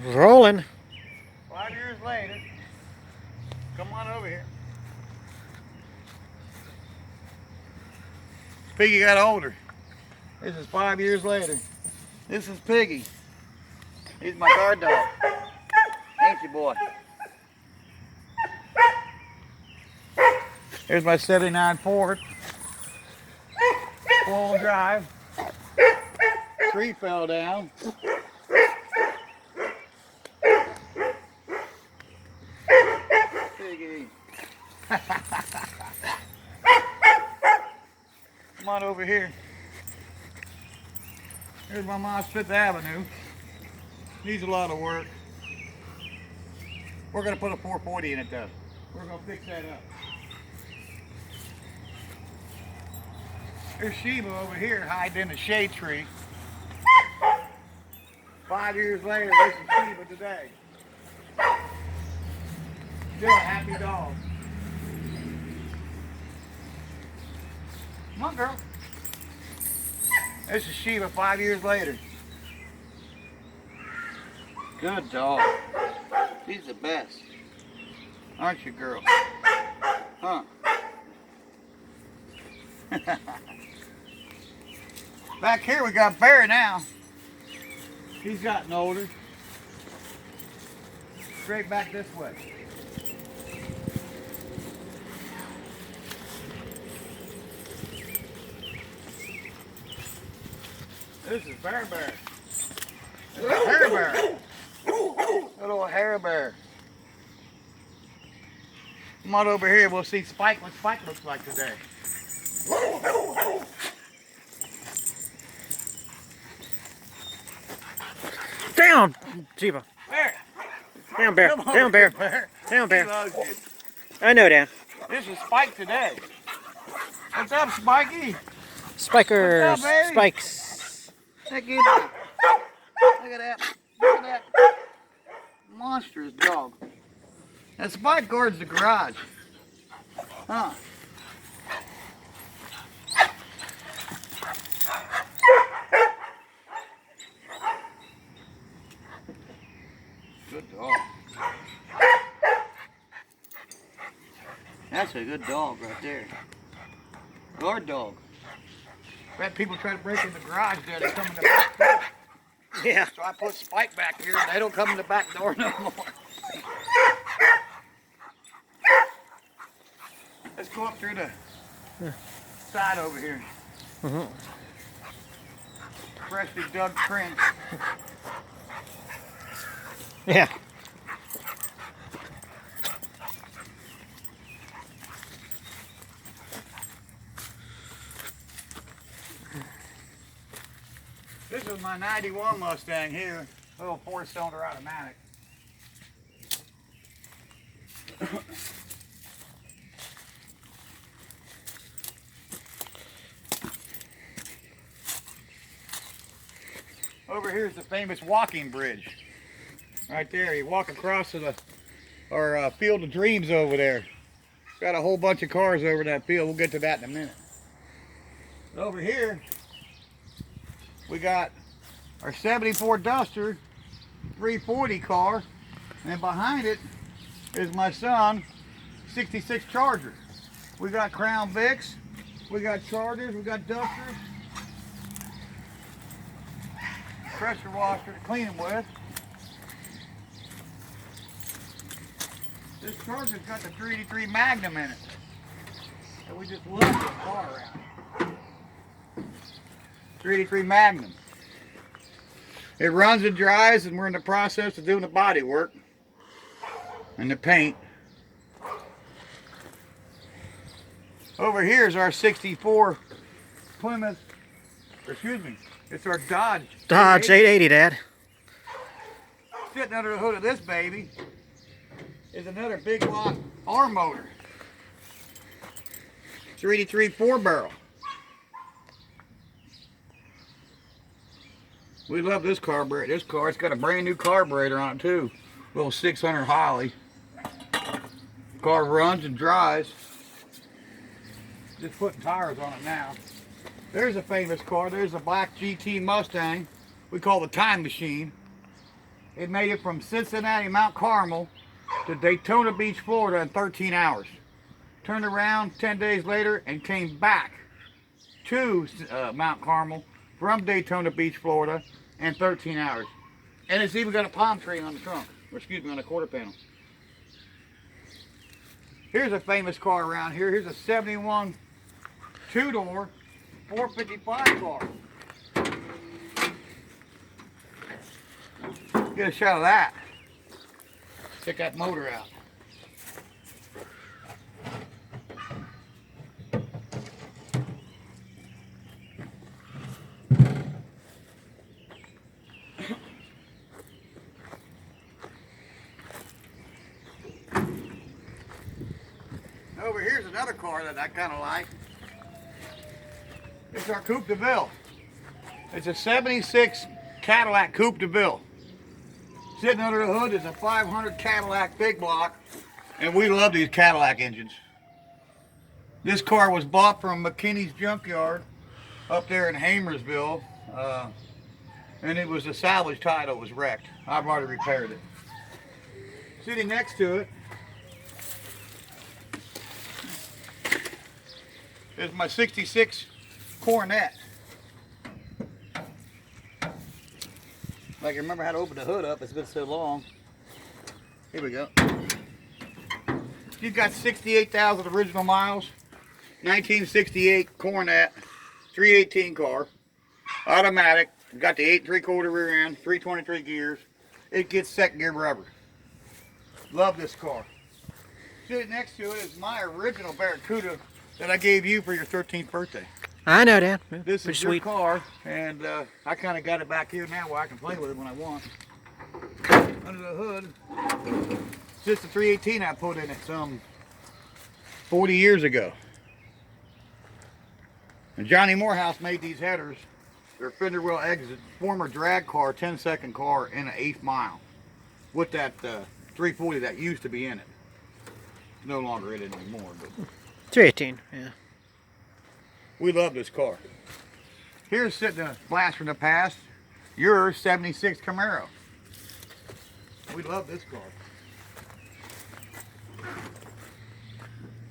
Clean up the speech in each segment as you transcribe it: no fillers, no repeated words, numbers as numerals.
Rolling. 5 years later. Come on over here. Piggy got older. This is 5 years later. This is Piggy. He's my guard dog. Ain't you, boy? Here's my '79 Ford. Full drive. Tree fell down. Piggy. Come on over here. Here's my mom's Fifth Avenue. Needs a lot of work. We're gonna put a 440 in it though. We're gonna fix that up. There's Sheba over here hiding in the shade tree. 5 years later, this is Sheba today. Still a happy dog. Come on, girl. This is Sheba 5 years later. Good dog. She's the best. Aren't you, girl? Huh? Back here we got Barry now. He's gotten older. Straight back this way. This is Bear Bear. This is Hair Bear. Little Hair Bear. Come on over here, we'll see Spike, what Spike looks like today. Down, Sheba. Bear. Down, bear. Come on Down, bear. Bear. Down, He bear. loves you. I know, Dan. This is Spike today. What's up, Spikey? Spikers. What's up, baby? Spikes. Look at that. Look at that. Look at that monstrous dog. And Spike guards the garage. Huh? Good dog. That's a good dog right there. Guard dog. Bet people try to break in the garage there, they come in the back door. Yeah. So I put Spike back here and they don't come in the back door no more. Let's go up through the side over here. Mm-hmm. Freshly dug trench. Yeah. This is my '91 Mustang here, little four-cylinder automatic. Over here is the famous walking bridge. Right there, you walk across to our Field of Dreams over there. Got a whole bunch of cars over that field. We'll get to that in a minute. Over here, we got our '74 Duster 340 car, and behind it is my son '66 Charger. We got Crown Vics, we got Chargers, we got Dusters, pressure washer to clean them with. This Charger's got the 383 Magnum in it, and we just love this car around. 383 Magnum. It runs and dries, and we're in the process of doing the body work and the paint. Over here is our '64 Plymouth, excuse me, it's our Dodge. Dodge 880, Dad. Sitting under the hood of this baby is another big block R motor. 383 4-barrel. We love this carburetor. This car, it's got a brand new carburetor on it too. Little 600 Holly. Car runs and dries. Just putting tires on it now. There's a famous car. There's a black GT Mustang. We call the Time Machine. It made it from Cincinnati, Mount Carmel to Daytona Beach, Florida in 13 hours. Turned around 10 days later and came back to Mount Carmel from Daytona Beach, Florida in 13 hours. And it's even got a palm tree on the trunk, or excuse me, on the quarter panel. Here's a famous car around here. Here's a 71 two-door 455 car. Get a shot of that. Check that motor out. Over here's another car that I kind of like. It's our Coupe de Ville. It's a 76 Cadillac Coupe de Ville. Sitting under the hood is a 500 Cadillac big block, and we love these Cadillac engines. This car was bought from McKinney's Junkyard up there in Hamersville, and it was a salvage title. It was wrecked. I've already repaired it. Sitting next to it is my 66 Coronet. If I can remember how to open the hood up, it's been so long. Here we go. You've got 68,000 original miles. 1968 Coronet, 318 car, automatic. Got the 8 3/4 rear end, 323 gears. It gets second gear rubber. Love this car. Sitting next to it is my original Barracuda that I gave you for your 13th birthday. I know, Dan. This Pretty is your sweet. car, and I kind of got it back here now where I can play with it when I want. Under the hood, it's just a 318 I put in it some 40 years ago. And Johnny Morehouse made these headers. They're fender well exit, former drag car, 10-second car in an 1/8 mile. With that 340 that used to be in it. No longer in it anymore. But 318, yeah. we love this car. Here's sitting a blast from the past, your 76 Camaro. We love this car.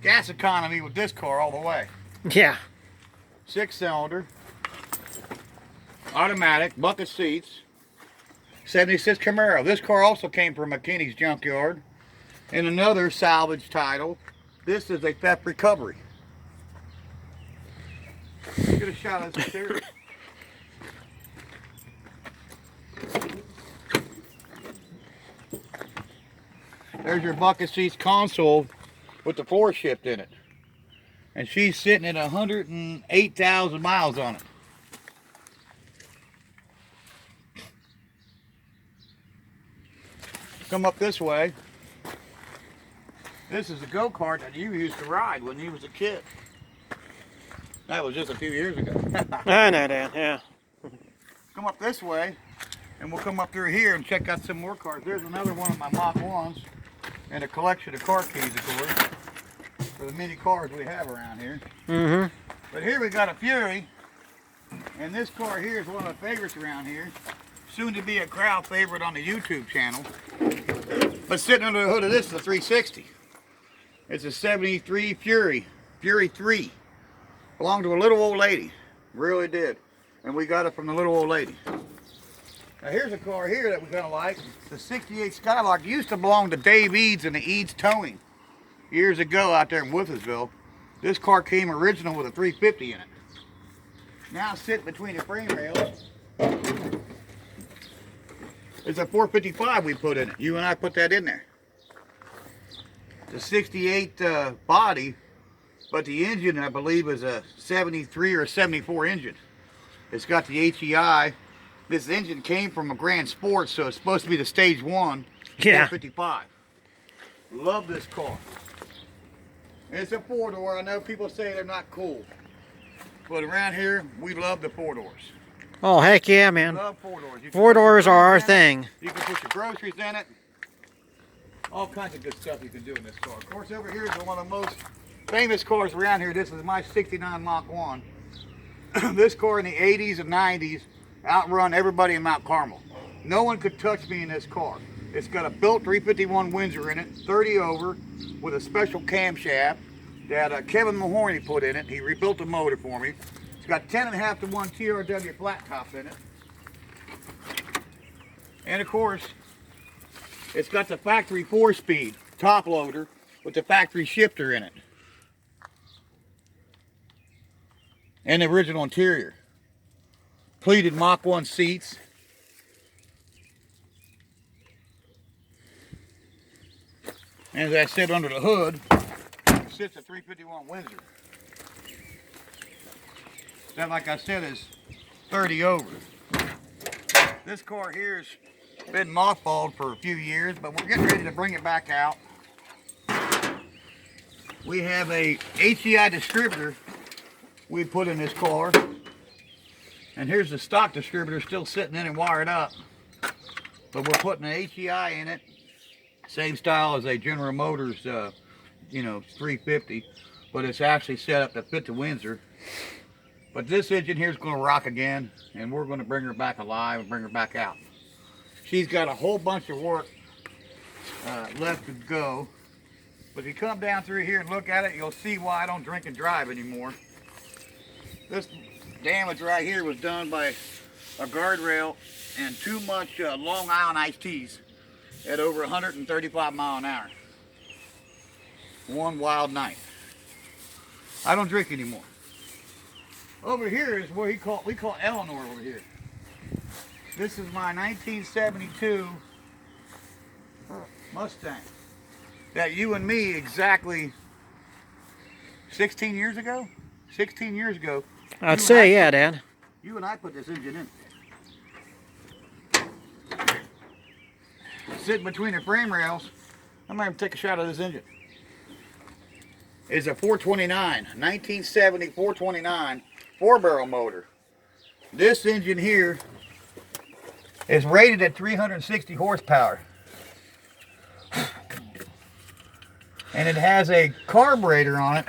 Gas economy with this car all the way. Yeah. 6-cylinder, automatic, bucket seats, 76 Camaro. This car also came from McKinney's Junkyard. And another salvage title. This is a theft recovery. Get a shot of this exterior. There's your bucket seats console with the floor shift in it. And she's sitting at 108,000 miles on it. Come up this way. This is a go-kart that you used to ride when you was a kid. That was just a few years ago. I know, Dan, yeah. Come up this way, and we'll come up through here and check out some more cars. There's another one of my Mach 1s, and a collection of car keys, of course, for the many cars we have around here. Mm-hmm. But here we got a Fury, and this car here is one of the favorites around here. Soon to be a crowd favorite on the YouTube channel. But sitting under the hood of this is a 360. It's a 73 Fury 3. Belonged to a little old lady, really did. And we got it from the little old lady. Now here's a car here that we kind of like. The 68 Skylark used to belong to Dave Eads and the Eads Towing years ago out there in Withensville. This car came original with a 350 in it. Now sitting between the frame rails is a 455 we put in it. You and I put that in there. The 68 body, but the engine I believe is a 73 or 74 engine. It's got the HEI. This engine came from a Grand Sport, so it's supposed to be the stage 1 Yeah. 455. Love this car. It's a 4-door. I know people say they're not cool, but around here we love the 4-doors. Oh, heck yeah, man. Love 4-doors. You can 4-doors put your are our groceries in it. thing. You can put your groceries in it. All kinds of good stuff you can do in this car. Of course, over here is one of the most famous cars around here. This is my 69 Mach 1. This car in the 80s and 90s outrun everybody in Mount Carmel. No one could touch me in this car. It's got a built 351 Windsor in it, 30 over, with a special camshaft that Kevin Mahorny put in it. He rebuilt the motor for me. It's got 10.5 to 1 TRW flat top in it. And of course, it's got the factory 4-speed top loader with the factory shifter in it. And the original interior. Pleated Mach 1 seats. And as I said, under the hood sits a 351 Windsor. That, like I said, is 30 over. This car here has been mothballed for a few years, but we're getting ready to bring it back out. We have a HEI distributor we put in this car. And here's the stock distributor still sitting in and wired up. But we're putting an HEI in it. Same style as a General Motors, 350. But it's actually set up to fit the Windsor. But this engine here is going to rock again. And we're going to bring her back alive and bring her back out. She's got a whole bunch of work left to go. But if you come down through here and look at it, you'll see why I don't drink and drive anymore. This damage right here was done by a guardrail and too much Long Island iced teas at over 135 miles an hour. One wild night. I don't drink anymore. Over here is where we call Eleanor over here. This is my 1972 Mustang that you and me exactly 16 years ago? 16 years ago. I'd say, yeah, Dad. You and I put this engine in. Sitting between the frame rails, I'm going to take a shot of this engine. It's a 429, 1970 429 4-barrel motor. This engine here is rated at 360 horsepower. And it has a carburetor on it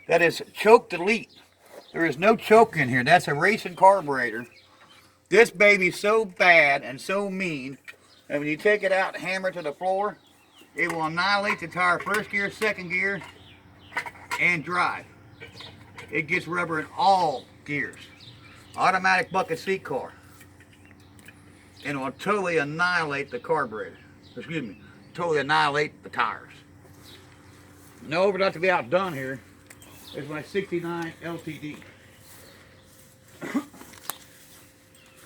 that is choke delete. There is no choke in here. That's a racing carburetor. This baby's so bad and so mean that when you take it out and hammer it to the floor, it will annihilate the tire first gear, second gear, and drive. It gets rubber in all gears. Automatic bucket seat car. And it will totally annihilate the carburetor. Excuse me, totally annihilate the tires. No, but not to be outdone here, is my 69 LTD.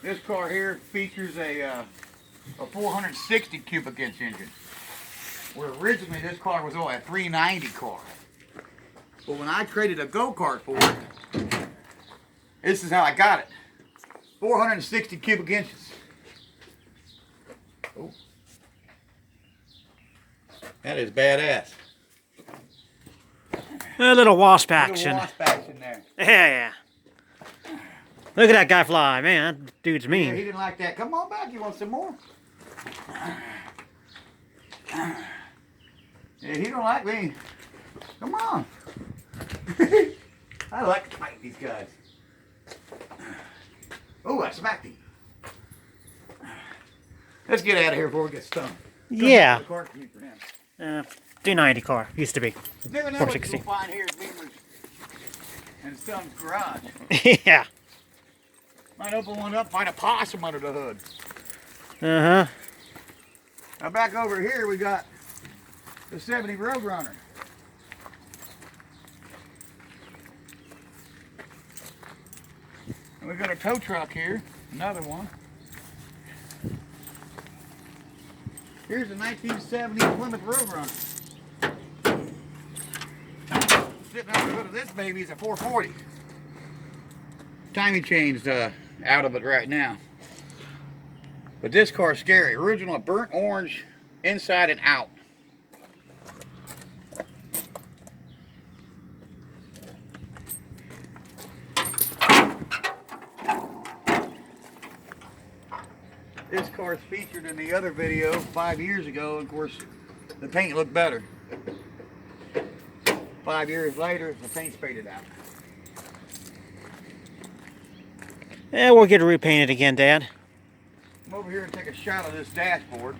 This car here features a 460 cubic inch engine. Where originally this car was only a 390 car. But when I traded a go-kart for it, this is how I got it. 460 cubic inches. Oh. That is badass. A little wasp action. Little wasp action there. Yeah. Look at that guy fly, man. That dude's Yeah, mean. he didn't like that. Come on back, you want some more? Yeah, he don't like me. Come on. I like to fight these guys. Oh, I smacked him. Let's get out of here before we get stung. Yeah. The car can eat for him. 290 car. Used to be. Never know what 460. you'll find here at Beamer's and Son's garage. Yeah. Might open one up, find a possum under the hood. Uh-huh. Now back over here we got the 70 Roadrunner. And we got a tow truck here, another one. Here's a 1970 Plymouth Roadrunner. Sitting under the hood of this baby is a 440. Timing chain's out of it right now. But this car's scary. Original burnt orange inside and out. This car's featured in the other video 5 years ago. Of course, the paint looked better. 5 years later, the paint's faded out. Yeah, we'll get it repainted again, Dad. Come over here and take a shot of this dashboard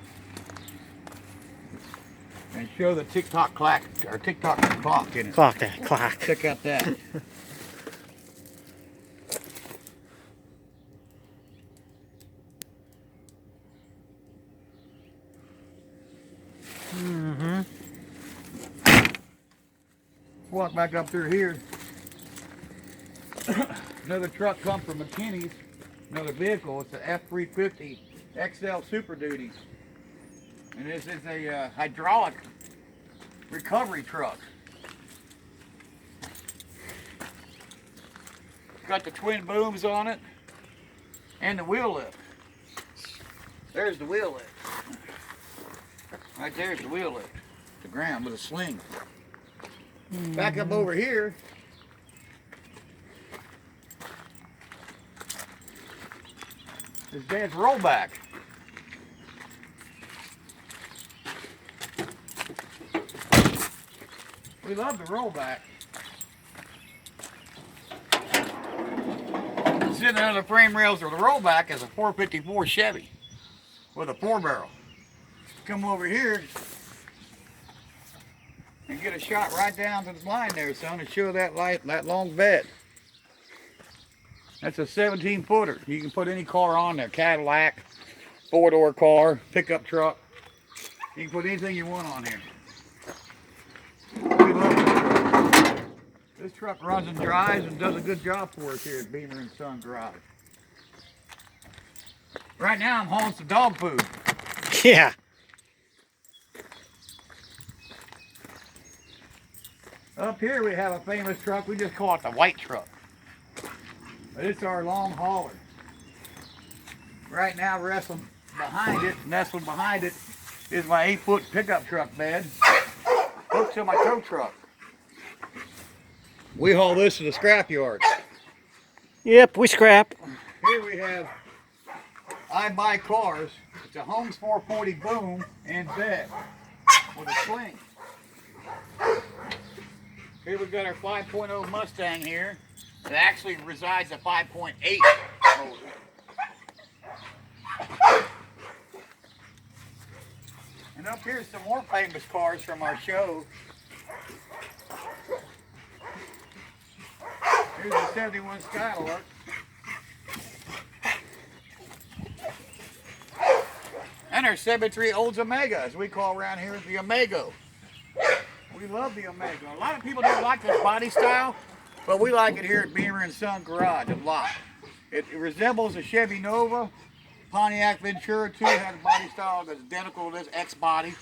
and show the tick-tock clock or tick-tock clock in it. Clock that, clock. Check out that. Mm-hmm. Walk back up through here. Another truck come from McKinney's. Another vehicle. It's the F350 XL Super Duty. And this is a hydraulic recovery truck. Got the twin booms on it and the wheel lift. There's the wheel lift. Right there's the wheel lift. The ground with a sling. Back up over here. Is Dad's rollback. We love the rollback. Sitting under the frame rails of the rollback is a 454 Chevy with a 4-barrel. Come over here and get a shot right down to the line there, son, and show that light, that long bed. That's a 17-footer. You can put any car on there, Cadillac, 4-door car, pickup truck. You can put anything you want on here. We love this truck. This truck runs and drives and does a good job for us here at Beamer and Son Garage. Right now I'm hauling some dog food. Yeah. Up here we have a famous truck. We just call it the white truck. But it's our long hauler. Right now wrestling behind it, nestling behind it, is my 8-foot pickup truck bed. Hooked to my tow truck. We haul this to the scrap yard. Yep, we scrap. Here we have I Buy Cars. It's a Holmes 440 boom and bed with a sling. Here we've got our 5.0 Mustang here. It actually resides at 5.8 motor. And up here's some more famous cars from our show. Here's the 71 Skylark. And our 73 Olds Omega, as we call around here, the Omego. We love the Omega. A lot of people don't like this body style, but we like it here at Beamer and Son Garage a lot. It resembles a Chevy Nova. Pontiac Ventura too has a body style that's identical to this X body.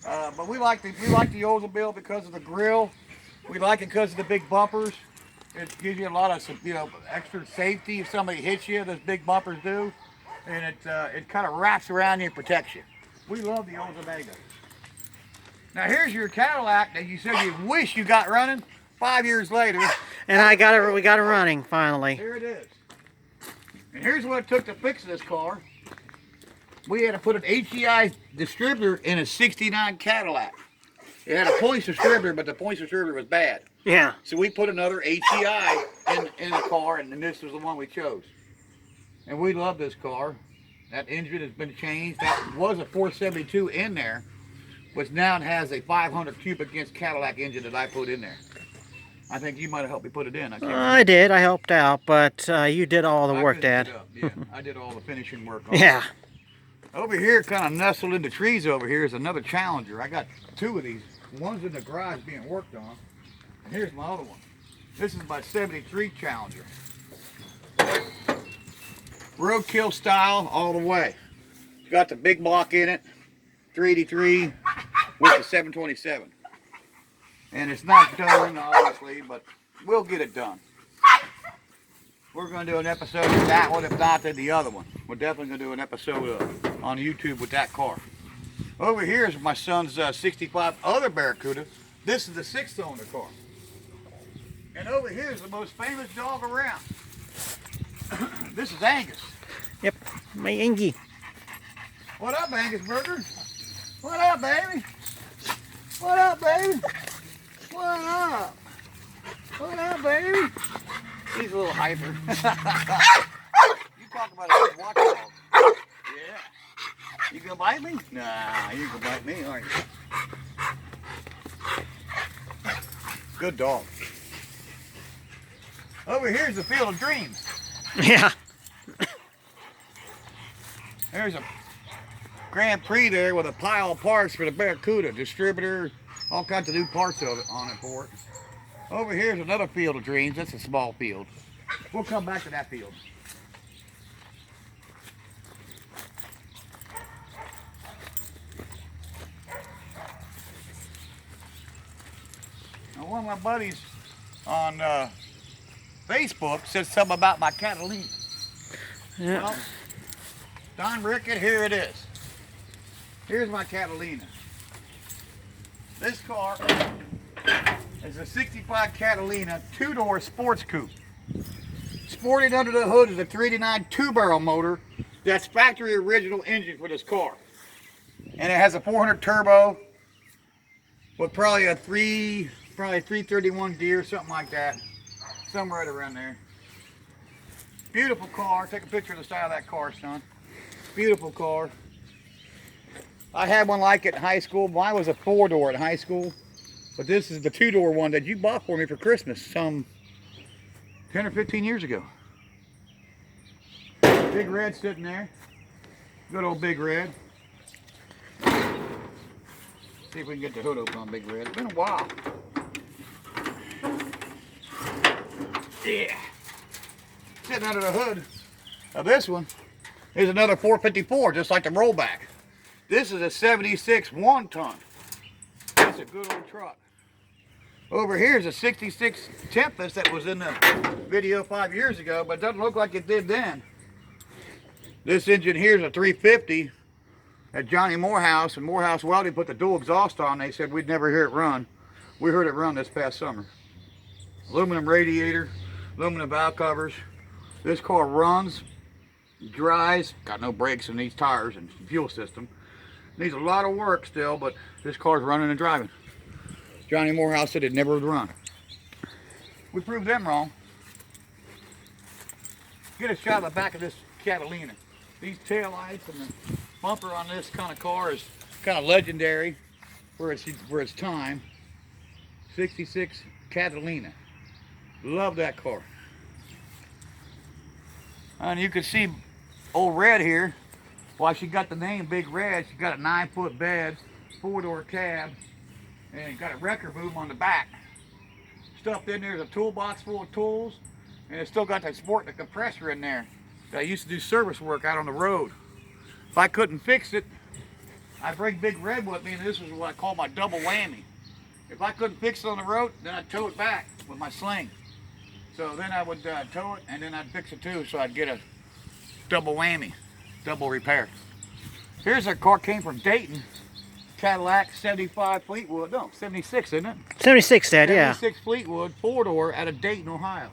But we like the Oldsmobile because of the grill. We like it because of the big bumpers. It gives you a lot of extra safety if somebody hits you. Those big bumpers do, and it kind of wraps around you and protects you. We love the Olds Omega. Now here's your Cadillac that you said you wish you got running. 5 years later, And we got it running finally. here it is. And here's what it took to fix this car. We had to put an HEI distributor in a '69 Cadillac. It had a points distributor, but the points distributor was bad. Yeah. So we put another HEI in the car, and this was the one we chose. And we love this car. That engine has been changed. That was a 472 in there, which now it has a 500 cubic inch Cadillac engine that I put in there. I think you might have helped me put it in. I did. I helped out, but you did all the work, Dad. Yeah, I did all the finishing work on it. Yeah. Over here, kind of nestled in the trees over here, is another Challenger. I got 2 of these. One's in the garage being worked on. And here's my other one. This is my '73 Challenger. Roadkill style all the way. It's got the big block in it, 383 with the 727. And it's not done, obviously, but we'll get it done. We're going to do an episode of that one, if not, then the other one. We're definitely going to do an episode on YouTube with that car. Over here is my son's 65 other Barracuda. This is the 6-cylinder car. And over here is the most famous dog around. This is Angus. Yep. My Angie. What up, Angus Burger? What up, baby? What up, baby? What up? What up, baby? He's a little hyper. You talk about a good watchdog. gonna bite me? Nah, you ain't gonna bite me, aren't you? Good dog. Over here's the Field of Dreams. Yeah. There's a Grand Prix there with a pile of parts for the Barracuda, distributor, all kinds of new parts on it for it. Over here's another Field of Dreams. That's a small field. We'll come back to that field. Now, one of my buddies on Facebook said something about my Catalina. Yeah. Well, Don Rickett, here it is. Here's my Catalina. This car is a 65 Catalina 2-door sports coupe. Sported under the hood is a 389 2-barrel motor. That's factory original engine for this car. And it has a 400 turbo with probably a 331 gear, something like that. Somewhere right around there. Beautiful car. Take a picture of the side of that car, son. Beautiful car. I had one like it in high school. Mine was a 4-door in high school. But this is the 2-door one that you bought for me for Christmas some 10 or 15 years ago. Big Red sitting there. Good old Big Red. See if we can get the hood open on Big Red. It's been a while. Yeah. Sitting under the hood of this one is another 454, just like the rollback. This is a 76 1-ton. That's a good old truck. Over here is a 66 Tempest that was in the video 5 years ago, but it doesn't look like it did then. This engine here is a 350 at Johnny Morehouse, and Morehouse Welding put the dual exhaust on. They said we'd never hear it run. We heard it run this past summer. Aluminum radiator, aluminum valve covers. This car runs, dries, got no brakes in these tires and fuel system. Needs a lot of work still, but this car's running and driving. Johnny Morehouse said it never would run. We proved them wrong. Get a shot of the back of this Catalina. These taillights and the bumper on this kind of car is kind of legendary for its time. 66 Catalina. Love that car. And you can see old Red here. Why she got the name Big Red. She got a 9-foot bed, 4-door cab, and got a wrecker boom on the back. Stuffed in there is a toolbox full of tools, and it's still got that sport and the compressor in there that I used to do service work out on the road. If I couldn't fix it, I'd bring Big Red with me, and this is what I call my double whammy. If I couldn't fix it on the road, then I'd tow it back with my sling. So then I would tow it, and then I'd fix it too, so I'd get a double whammy, double repair. Here's a car came from Dayton, Cadillac 75 Fleetwood, no, 76, isn't it? 76, Dad, yeah. 76 Fleetwood, 4-door out of Dayton, Ohio.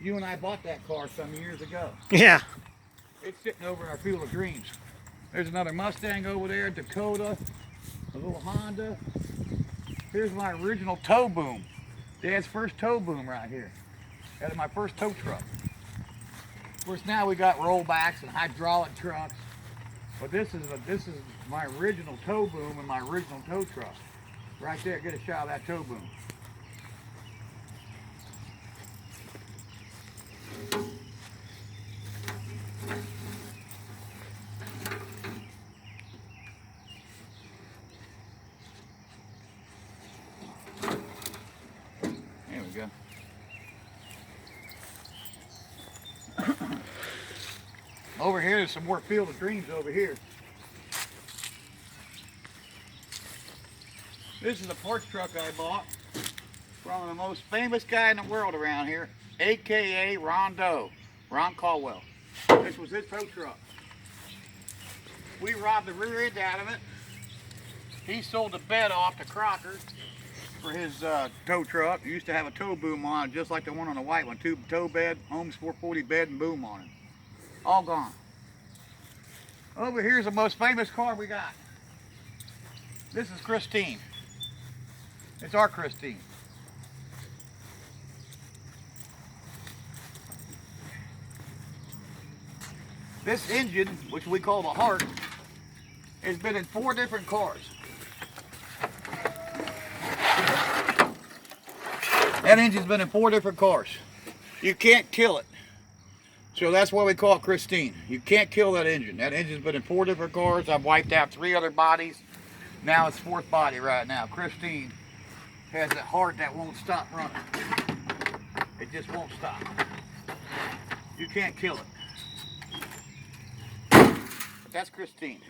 You and I bought that car some years ago. Yeah. It's sitting over in our Field of Dreams. There's another Mustang over there, Dakota, a little Honda. Here's my original tow boom. Dad's first tow boom right here. That is my first tow truck. Of course, now we got rollbacks and hydraulic trucks, but this is my original tow boom and my original tow truck. Right there, get a shot of that tow boom. There we go. Over here, there's some more Field of Dreams over here. This is a parts truck I bought from the most famous guy in the world around here, AKA Ron Doe, Ron Caldwell. This was his tow truck. We robbed the rear end out of it. He sold the bed off to Crocker for his tow truck. He used to have a tow boom on it, just like the one on the white one. Tow bed, Holmes 440 bed and boom on it. All gone. Over here's the most famous car we got. This is Christine. It's our Christine. This engine, which we call the heart, It's been in 4 different cars. That engine's been in 4 different cars. You can't kill it. So that's why we call it Christine. You can't kill that engine. That engine's been in 4 different cars. I've wiped out 3 other bodies. Now it's 4th body right now. Christine has a heart that won't stop running. It just won't stop. You can't kill it. But that's Christine.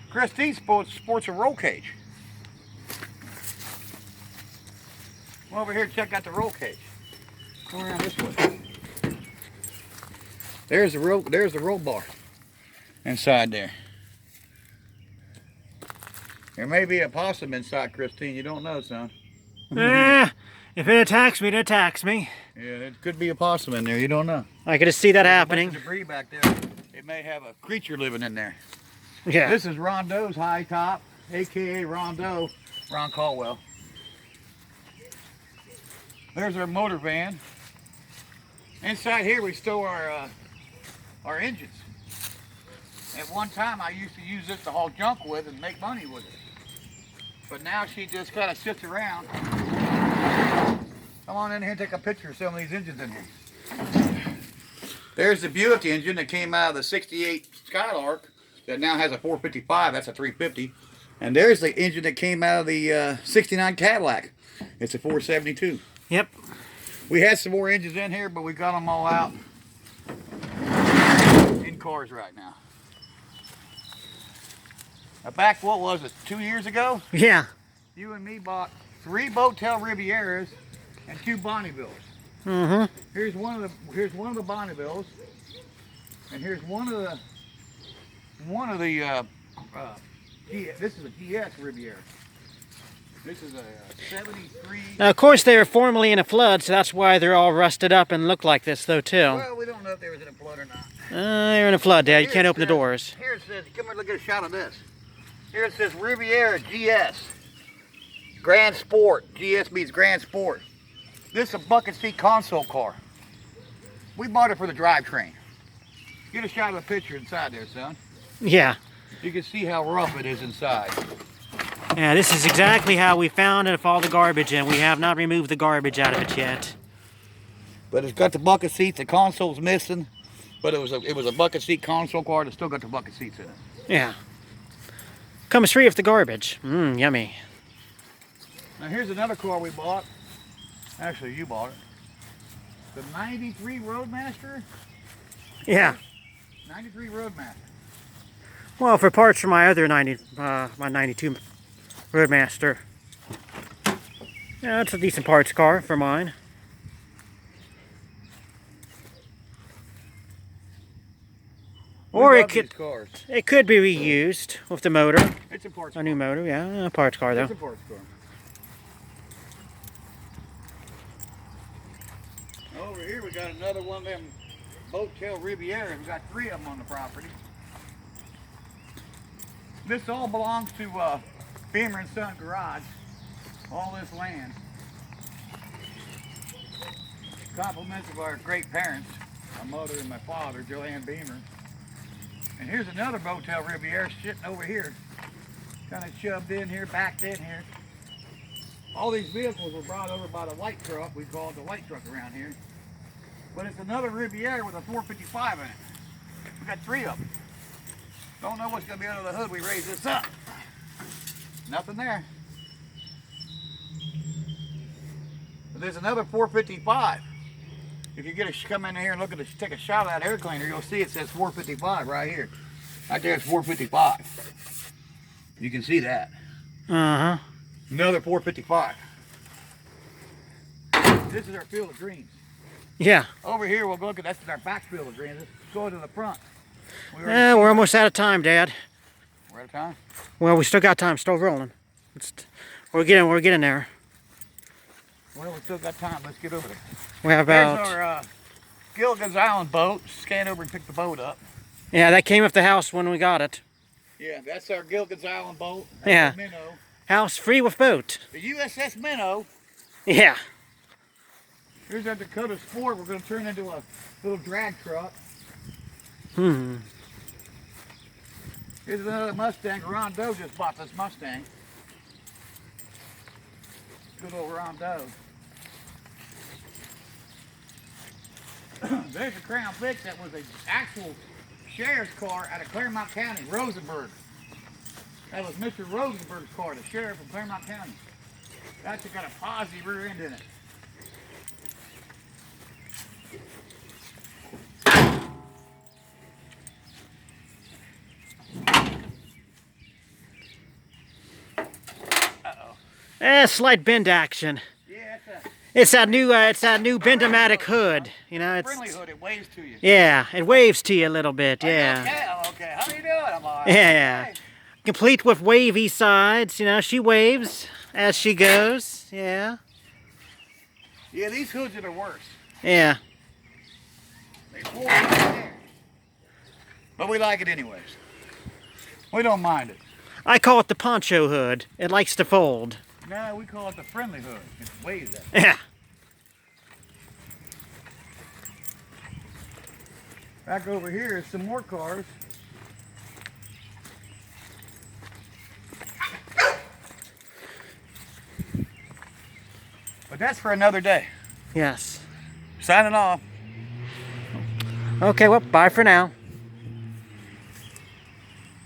Christine sports a roll cage. Come over here and check out the roll cage. Come around this way. There's the roll bar inside there. There may be a possum inside, Christine. You don't know, son. If it attacks me, it attacks me. Yeah, there could be a possum in there. You don't know. I could just see that There's happening. a bunch of debris back there. It may have a creature living in there. Yeah. This is Rondo's high top, aka Rondo, Ron Caldwell. There's our motor van. Inside here we store our engines. At one time I used to use this to haul junk with and make money with it. But now she just kind of sits around. Come on in here and take a picture of some of these engines in here. There's the Buick engine that came out of the 68 Skylark that now has a 455, that's a 350. And there's the engine that came out of the 69 Cadillac. It's a 472. Yep. We had some more engines in here, but we got them all out in cars right now. Now back, what was it, 2 years ago? Yeah. You and me bought 3 Boattail Rivieras and 2 Bonnevilles. Mm-hmm. Here's one of the Bonnevilles, and here's one of the this is a GS Riviera. This is a 73. Now, of course, they were formerly in a flood, so that's why they're all rusted up and look like this, though, too. Well, we don't know if they was in a flood or not. They're in a flood, Dad. You Here can't it open the says- doors. Here it says, come here, look at a shot of this. Here it says Riviera GS. Grand Sport. GS means Grand Sport. This is a bucket seat console car. We bought it for the drivetrain. Get a shot of the picture inside there, son. Yeah. You can see how rough it is inside. Yeah, this is exactly how we found it with all the garbage in. We have not removed the garbage out of it yet. But it's got the bucket seats. The console's missing, but it was a bucket seat console car that still got the bucket seats in it. Yeah. Comes free of the garbage. Mmm, yummy. Now here's another car we bought. Actually, you bought it. The 93 Roadmaster. Yeah. 93 Roadmaster. Well, for parts for my other my 92 Roadmaster. Yeah, it's a decent parts car for mine. Or it could be reused with the motor. It's a parts A new motor, yeah, a parts car though. It's a parts car. Over here we got another one of them Boattail Rivieras. We got 3 of them on the property. This all belongs to Beamer and Son Garage. All this land. Compliments of our great parents, my mother and my father, Joanne Beamer. And here's another Boattail Riviera sitting over here. Kind of shoved in here, backed in here. All these vehicles were brought over by the light truck. We call it the light truck around here. But it's another Riviera with a 455 in it. We got 3 of them. Don't know what's going to be under the hood. We raise this up. Nothing there. But there's another 455. If you come in here and look at take a shot of that air cleaner, you'll see it says 455 right here. Right there, it's 455. You can see that. Uh-huh. Another 455. This is our Field of Dreams. Yeah. Over here, we'll look at that's our back Field of Dreams. Let's go to the front. We're almost out of time, Dad. We're out of time? Well, we still got time. Still rolling. We're getting there. Well, we still got time. Let's get over there. We have about... There's our Gilligan's Island boat. Scan over and pick the boat up. Yeah, that came with the house when we got it. Yeah, that's our Gilligan's Island boat. That's Yeah. the Minnow. House free with boat. The USS Minnow. Yeah. Here's our Dakota Sport. We're going to turn into a little drag truck. Hmm. Here's another Mustang. Rondo just bought this Mustang. Good old Rondo. There's a Crown Vic that was an actual sheriff's car out of Claremont County, Rosenberg. That was Mr. Rosenberg's car, the sheriff of Claremont County. That's got a Posse rear end in it. Slight bend action. Yeah, It's that new Bend-O-Matic hood. You know, it's a friendly hood. It waves to you. Yeah, it waves to you a little bit. Yeah. Yeah. Okay. How you doing? I'm all right. Yeah. Okay. Complete with wavy sides. You know, she waves as she goes. Yeah. Yeah, these hoods are the worst. Yeah. They pull right there. But we like it anyways. We don't mind it. I call it the poncho hood. It likes to fold. No, we call it the friendly hood. It waves at you. Yeah. Back over here is some more cars. But that's for another day. Yes. Signing off. Okay, well, bye for now.